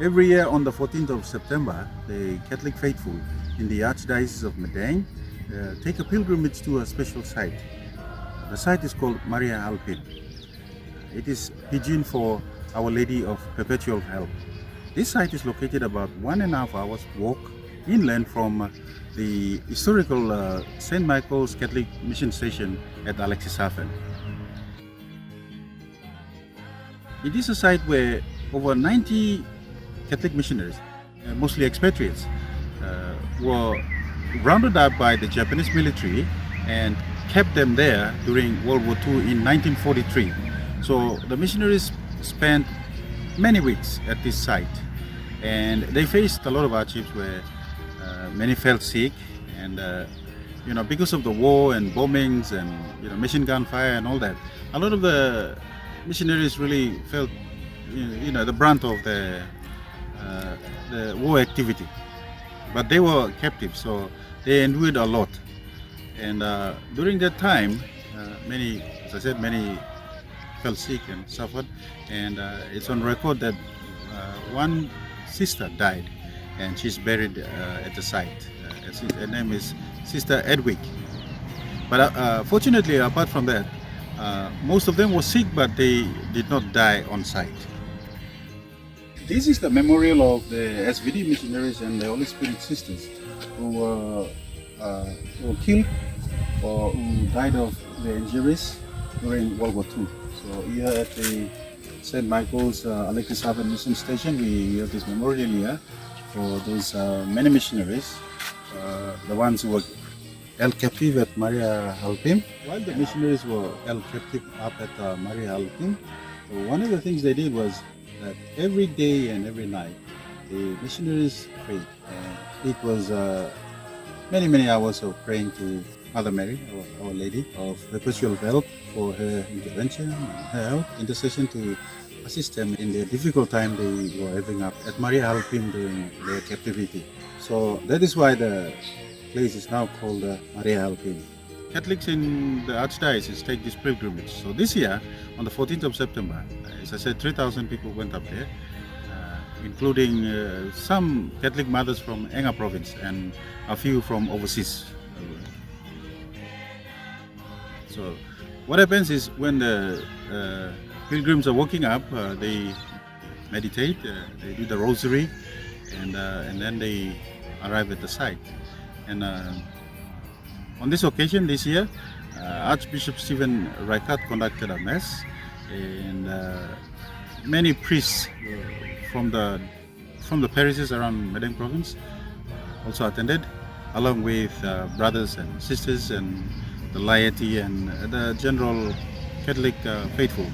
Every year on the 14th of September, the Catholic faithful in the Archdiocese of Madang take a pilgrimage to a special site. The site is called Maria Helpim. It is Pidgin for Our Lady of Perpetual Help. This site is located about 1.5 hours walk inland from the historical St. Michael's Catholic Mission Station at Alexishafen. It is a site where over 90 Catholic missionaries, mostly expatriates, were rounded up by the Japanese military and kept them there during World War II in 1943. So the missionaries spent many weeks at this site, and they faced a lot of hardships where many fell sick, and because of the war and bombings and machine gun fire and all that, a lot of the missionaries really felt the brunt of the war activity. But they were captive, so they endured a lot. And during that time, many fell sick and suffered. And it's on record that one sister died, and she's buried at the site. Her name is Sister Edwig. But fortunately, apart from that, most of them were sick, but they did not die on site. This is the memorial of the SVD missionaries and the Holy Spirit sisters who were killed or who died of their injuries during World War II. So here at the St. Michael's Alexishafen Mission Station, we have this memorial here for those many missionaries, the ones who were held captive at Maria Helpim. While the missionaries were held captive up at Maria Helpim, one of the things they did was that every day and every night the missionaries prayed. It was many hours of praying to Mother Mary, Our Lady of Perpetual Help, for her intervention, her help, intercession to assist them in the difficult time they were having up at Maria Helpim during their captivity. So that is why the place is now called Maria Helpim. Catholics in the Archdiocese take this pilgrimage. So this year, on the 14th of September, as I said, 3,000 people went up there, including some Catholic mothers from Enga province and a few from overseas. So what happens is when the pilgrims are walking up, they meditate, they do the rosary, and then they arrive at the site. And on this occasion this year, Archbishop Stephen Reichert conducted a mass, and many priests from the parishes around Madang province also attended, along with brothers and sisters and the laity and the general Catholic faithful.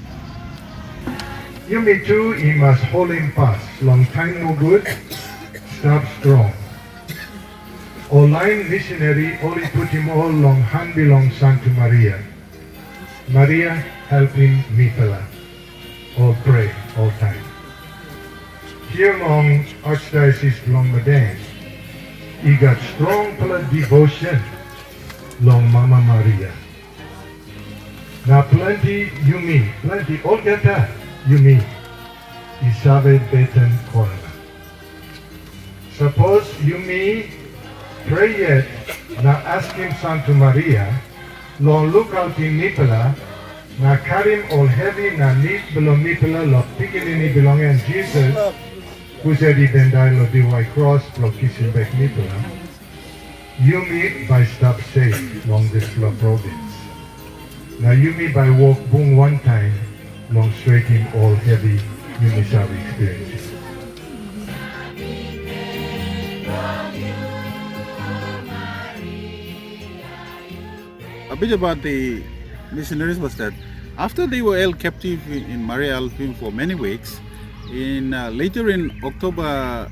You me too, you must hold him fast. Long time no good, stop strong. Online missionary, only put him all long hand belong Santa Maria. Maria Helpim Mipela. All pray, all time. Here long Archdiocese long Madang, he got strong devotion long Mama Maria. Now plenty you me, plenty all get that you me. Isabe beten corner. Suppose you me pray yet, now ask him Santa Maria, long look out in Nipala, now carry him all heavy, now need below Nipala, lo picking belong and Jesus, who said he then died lo the white cross, lo kissing back Nipala. You me by stop safe long this province. Now you me by walk boom one time, long straight him all heavy, you may have experiences. A bit about the missionaries was that after they were held captive in Maria Helpim for many weeks, later in October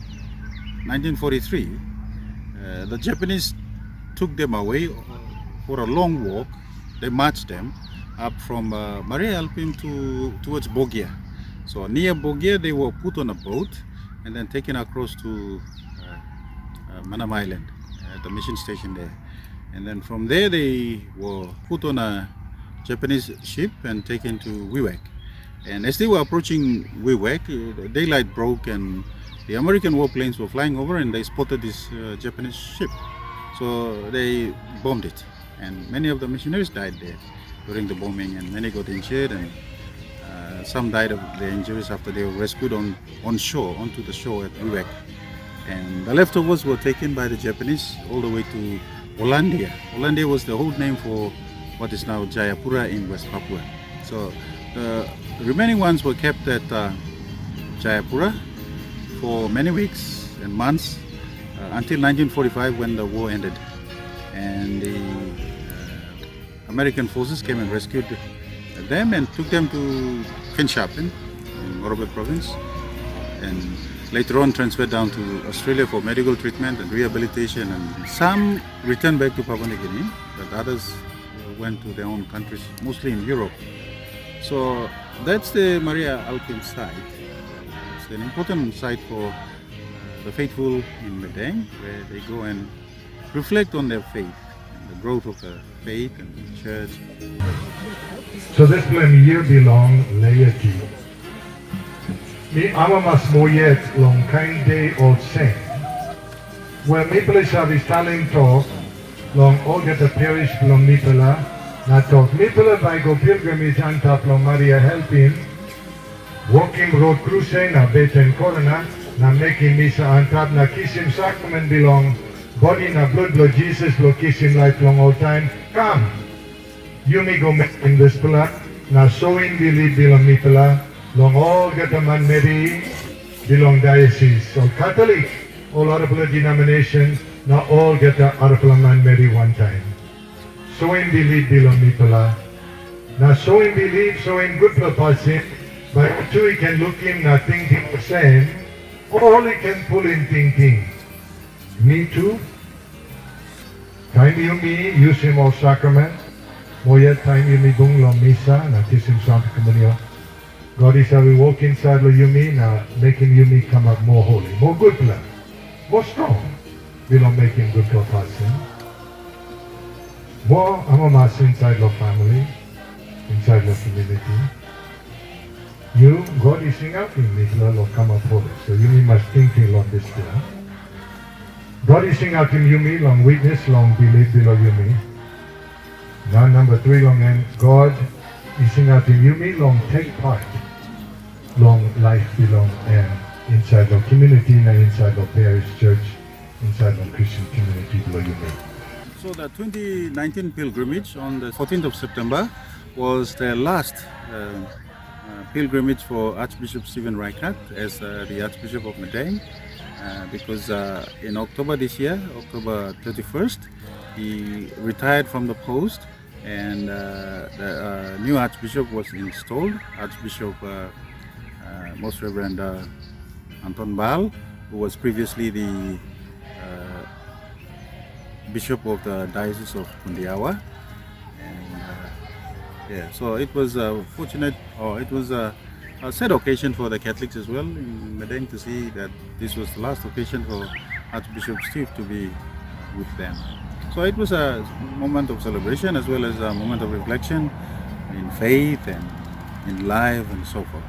1943, the Japanese took them away for a long walk. They marched them up from Maria Helpim towards Bogia. So near Bogia, they were put on a boat and then taken across to Manam Island, at the mission station there. And then from there they were put on a Japanese ship and taken to Wewak. And as they were approaching Wewak, daylight broke and the American warplanes were flying over and they spotted this Japanese ship. So they bombed it, and many of the missionaries died there during the bombing, and many got injured, and some died of their injuries after they were rescued on shore, onto the shore at Uwek. And the leftovers were taken by the Japanese all the way to Hollandia. Hollandia was the old name for what is now Jayapura in West Papua. So the remaining ones were kept at Jayapura for many weeks and months until 1945, when the war ended, and the American forces came and rescued them and took them to Finschhafen in Morobek province, and later on transferred down to Australia for medical treatment and rehabilitation, and some returned back to Papua New Guinea, but others went to their own countries, mostly in Europe. So that's the Maria Helpim site. It's an important site for the faithful in Madang, where they go and reflect on their faith and the growth of the faith and the church. So this plan here belong laity. Mi amamas moyet long kind day old saint. Where Mipala Shavis Taling talk, long all get the parish long Mipala, na talk Mipala by go pilgrimage antap long Maria Helpim, walking road crusade na beten corona, na making misa antap na kisim sacrament belong, body na blood Jesus lo kisim life long all time. Come, you may go in this pala, na sowing believe belong Mipala, long all get the man Mary belong diocese, all Catholic, all other denominations, now all get the Arapala man Mary one time. Sowing believe belong Mipala. Now sowing believe, sowing good person, but two he can look in na thinking the same, all he can pull in thinking. Me too. Time you me, use him all sacrament. Moya time you me bung long misa, na kisim Santa Comunio. God is how we walk inside lo Yumi, now making Yumi come up more holy, more good blood, more strong. We don't make him good for person. More amamas inside lo family, inside lo community. You, God is sing out in me, lo come up holy. So Yumi must think long this plan. God is sing out in Yumi, long witness, long believe below Yumi. Now number 3 long end, God is sing out in Yumi, long take part. Long life belong and inside the community and inside the parish church, inside the Christian community below you make. So the 2019 pilgrimage on the 14th of September was the last pilgrimage for Archbishop Stephen Reichert as the Archbishop of Madang, because in October this year, October 31st, he retired from the post, and the new Archbishop was installed, Archbishop Most Reverend Anton Bal, who was previously the Bishop of the Diocese of Pundiawa. And so it was fortunate, or it was a sad occasion for the Catholics as well in Madang to see that this was the last occasion for Archbishop Steve to be with them. So it was a moment of celebration as well as a moment of reflection in faith and in life and so forth.